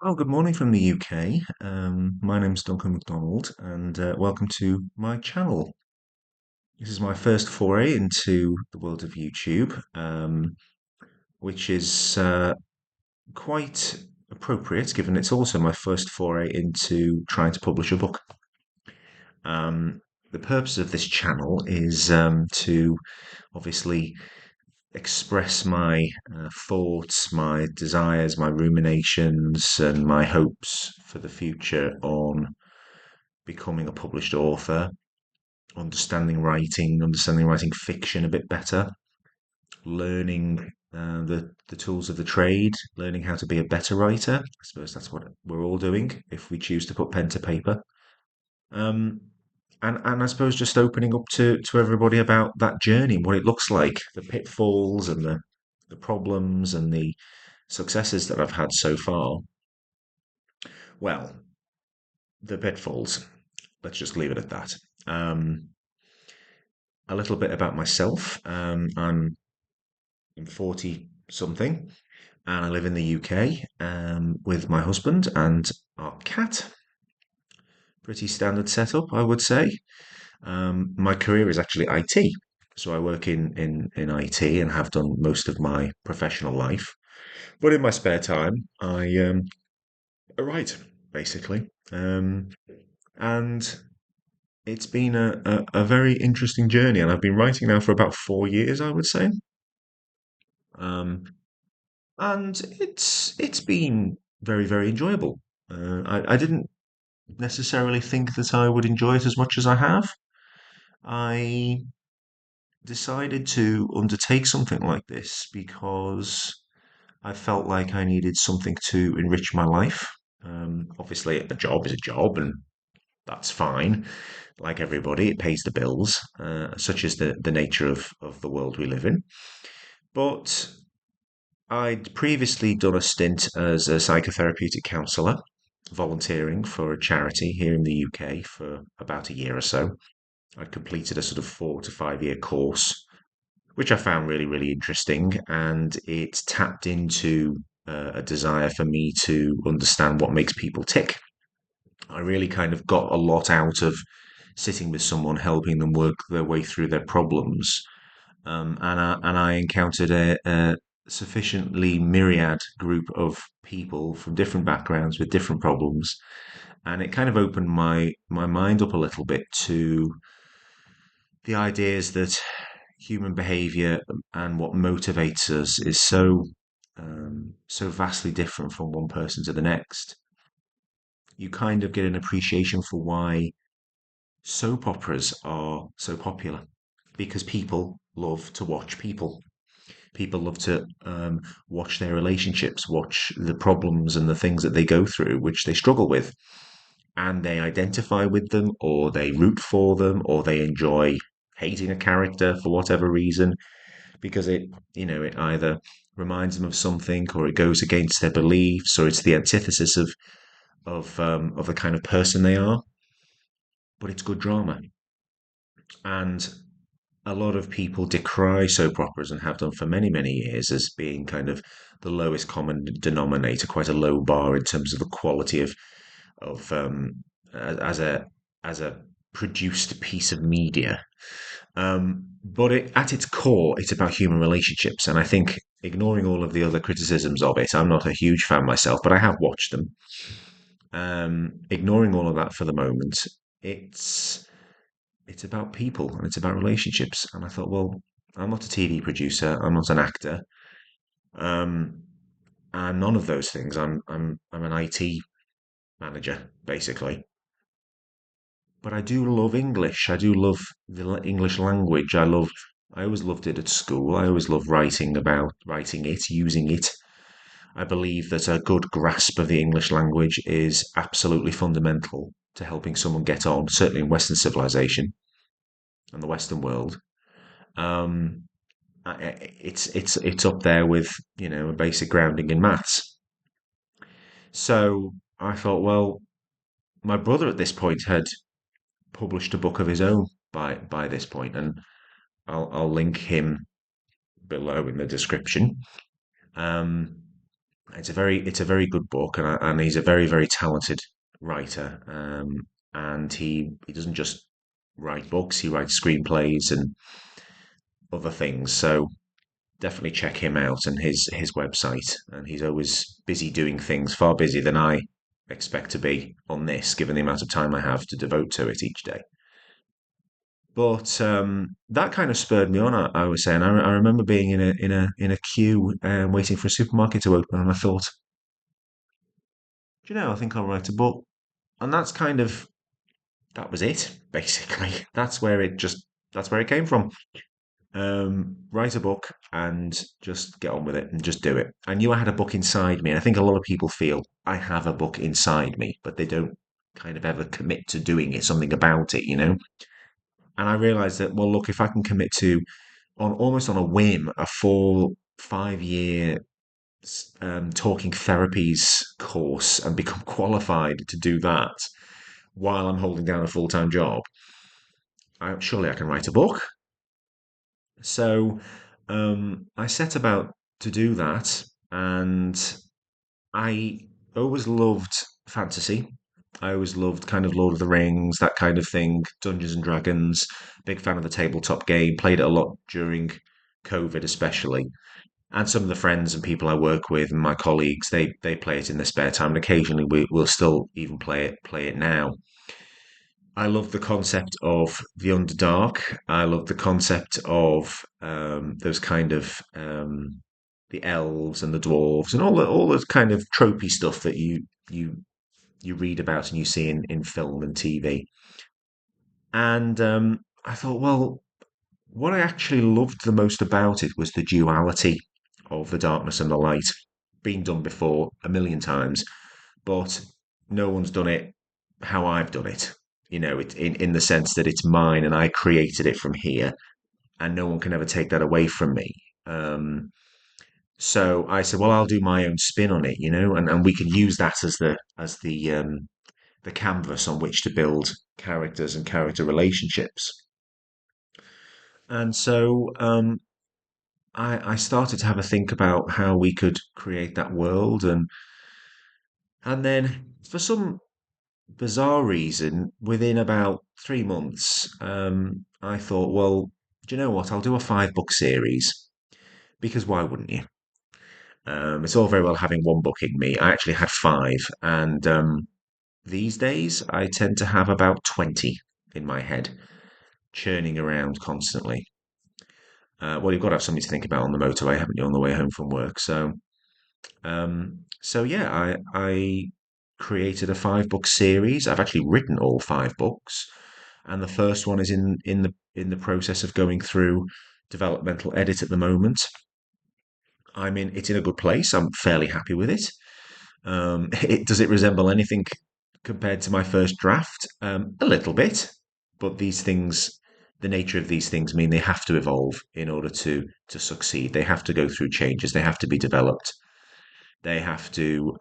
Oh, good morning from the UK. My name's Duncan MacDonald, and welcome to my channel. This is my first foray into the world of YouTube, which is quite appropriate given it's also my first foray into trying to publish a book. Um, the purpose of this channel is to obviously express my thoughts, my desires, my ruminations, and my hopes for the future on becoming a published author, understanding writing fiction a bit better, learning the tools of the trade, learning how to be a better writer. I suppose that's what we're all doing if we choose to put pen to paper. Um, and I suppose just opening up to everybody about that journey, what it looks like, the pitfalls and the problems and the successes that I've had so far. Well, the pitfalls. Let's just leave it at that. Um, a little bit about myself. I'm 40 something and I live in the UK with my husband and our cat. Pretty standard setup, I would say. My career is actually IT. So I work in IT and have done most of my professional life. But in my spare time, I write, basically. And it's been a very interesting journey. And I've been writing now for about 4 years, I would say. Um, and it's been very enjoyable. I didn't necessarily think that I would enjoy it as much as I have. I decided to undertake something like this because I felt like I needed something to enrich my life. Obviously, a job is a job, and that's fine. Like everybody, it pays the bills. Such is the nature of the world we live in. But I'd previously done a stint as a psychotherapeutic counsellor, volunteering for a charity here in the UK for about a year or so. I'd completed a sort of 4 to 5 year course, which I found really interesting, and it tapped into a desire for me to understand what makes people tick. I really kind of got a lot out of sitting with someone, helping them work their way through their problems, and I encountered a sufficiently myriad group of people from different backgrounds with different problems, and it kind of opened my mind up a little bit to the ideas that human behavior and what motivates us is so vastly different from one person to the next. You kind of get an appreciation for why soap operas are so popular because people love to watch people. People love to watch their relationships, watch the problems and the things that they go through, which they struggle with, and they identify with them, or they root for them, or they enjoy hating a character for whatever reason because it either reminds them of something, or it goes against their beliefs, or it's the antithesis of the kind of person they are. But it's good drama, and a lot of people decry soap operas and have done for many years as being kind of the lowest common denominator, quite a low bar in terms of the quality of as a produced piece of media. But at its core, it's about human relationships, and I think ignoring all of the other criticisms of it, I'm not a huge fan myself, but I have watched them. Ignoring all of that for the moment, it's it's about people and it's about relationships. And I thought, well, I'm not a TV producer, I'm not an actor, um, and none of those things. I'm an IT manager basically. But I do love English. I do love the English language. I always loved it at school. I always loved writing it, using it. I believe that a good grasp of the English language is absolutely fundamental to helping someone get on, certainly in Western civilization and the Western world. Um, it's up there with a basic grounding in maths. So I thought, well, my brother at this point had published a book of his own by this point, and I'll link him below in the description. Um, It's a very good book, and he's a very very talented writer. And he doesn't just write books; he writes screenplays and other things. So definitely check him out and his website. And he's always busy doing things, far busier than I expect to be on this, given the amount of time I have to devote to it each day. But that kind of spurred me on. I was saying, I remember being in a queue waiting for a supermarket to open, and I thought, do you know, I think I'll write a book, and that's kind of that was it. Basically, that's where it came from. Write a book and just get on with it and just do it. I knew I had a book inside me, and I think a lot of people feel I have a book inside me, but they don't kind of ever commit to doing it, something about it, you know. And I realized that, well, look, if I can commit to on almost on a whim a 4 5 year talking therapies course and become qualified to do that while I'm holding down a full time job, surely I can write a book. So I set about to do that, and I always loved fantasy. I always loved kind of Lord of the Rings, that kind of thing, Dungeons and Dragons. Big fan of the tabletop game. Played it a lot during COVID, especially. And some of the friends and people I work with and my colleagues, they play it in their spare time, and occasionally we'll still even play it now. I love the concept of the Underdark. I love the concept of those kind of the elves and the dwarves and all the kind of tropey stuff that you you read about and you see in film and TV. And I thought, well, what I actually loved the most about it was the duality of the darkness and the light. Been done before a million times, but no one's done it how I've done it. You know, in the sense that it's mine and I created it from here, and no one can ever take that away from me. Um, so I said, well, I'll do my own spin on it, you know, and we can use that as the canvas on which to build characters and character relationships. And so I started to have a think about how we could create that world, and then for some bizarre reason, within about 3 months, I thought, well, do you know what? I'll do a 5 book series because why wouldn't you? It's all very well having one book in me. I actually had five, and these days I tend to have about 20 in my head, churning around constantly. Well, you've got to have something to think about on the motorway, haven't you, on the way home from work? So yeah, I created a 5 book series. I've actually written all 5 books, and the first one is in the process of going through developmental edit at the moment. It's in a good place. I'm fairly happy with it. Does it resemble anything compared to my first draft? A little bit, but the nature of these things mean they have to evolve in order to succeed. They have to go through changes. They have to be developed. They have to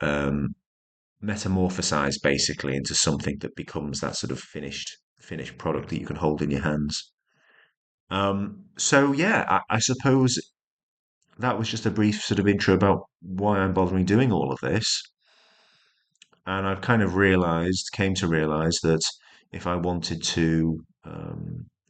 metamorphosize basically into something that becomes that sort of finished product that you can hold in your hands. So yeah, I suppose that was just a brief sort of intro about why I'm bothering doing all of this. And I've kind of came to realize that if I wanted to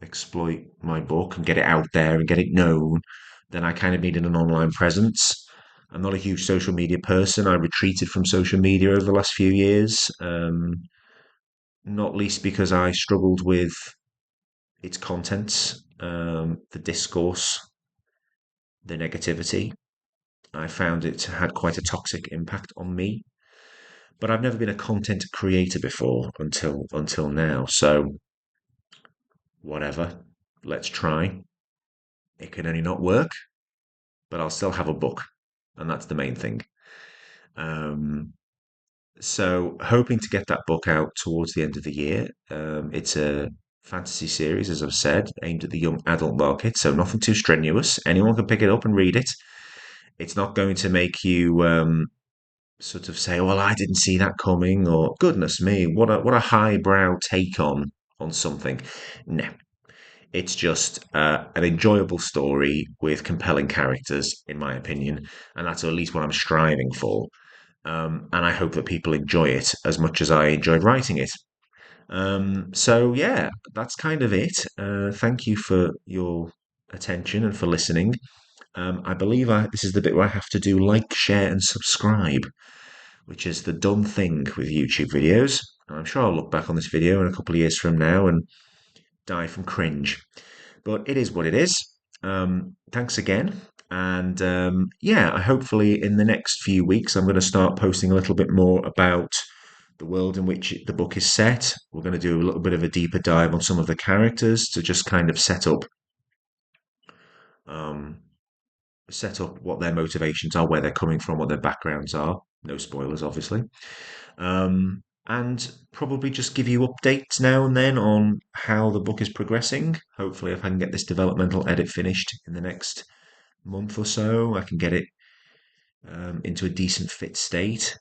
exploit my book and get it out there and get it known, then I kind of needed an online presence. I'm not a huge social media person. I retreated from social media over the last few years, not least because I struggled with its contents, the discourse, the negativity. I found it had quite a toxic impact on me. But I've never been a content creator before until now. So whatever, let's try. It can only not work, but I'll still have a book, and that's the main thing. Um, so hoping to get that book out towards the end of the year. It's a fantasy series, as I've said, aimed at the young adult market, so nothing too strenuous. Anyone can pick it up and read it. It's not going to make you sort of say, "Well, I didn't see that coming," or "Goodness me, what a highbrow take on something." No, it's just an enjoyable story with compelling characters, in my opinion, and that's at least what I'm striving for. and I hope that people enjoy it as much as I enjoyed writing it. So yeah, that's kind of it. Thank you for your attention and for listening. I believe this is the bit where I have to do like, share, and subscribe, which is the done thing with YouTube videos. And I'm sure I'll look back on this video in a couple of years from now and die from cringe. But it is what it is. Thanks again. And yeah, hopefully in the next few weeks, I'm going to start posting a little bit more about the world in which the book is set. We're going to do a little bit of a deeper dive on some of the characters to just kind of um, set up what their motivations are, where they're coming from, what their backgrounds are. No spoilers, obviously. And probably just give you updates now and then on how the book is progressing. Hopefully, if I can get this developmental edit finished in the next month or so, I can get it into a decent fit state.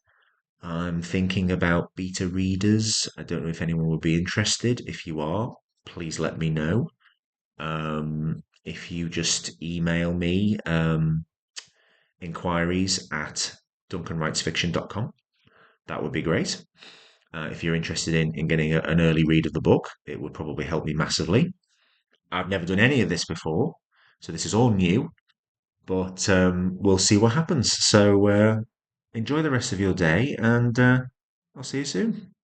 I'm thinking about beta readers. I don't know if anyone would be interested. If you are, please let me know. If you just email me inquiries at duncanwritesfiction.com, that would be great. If you're interested in getting an early read of the book, it would probably help me massively. I've never done any of this before, so this is all new, but we'll see what happens. So enjoy the rest of your day, and I'll see you soon.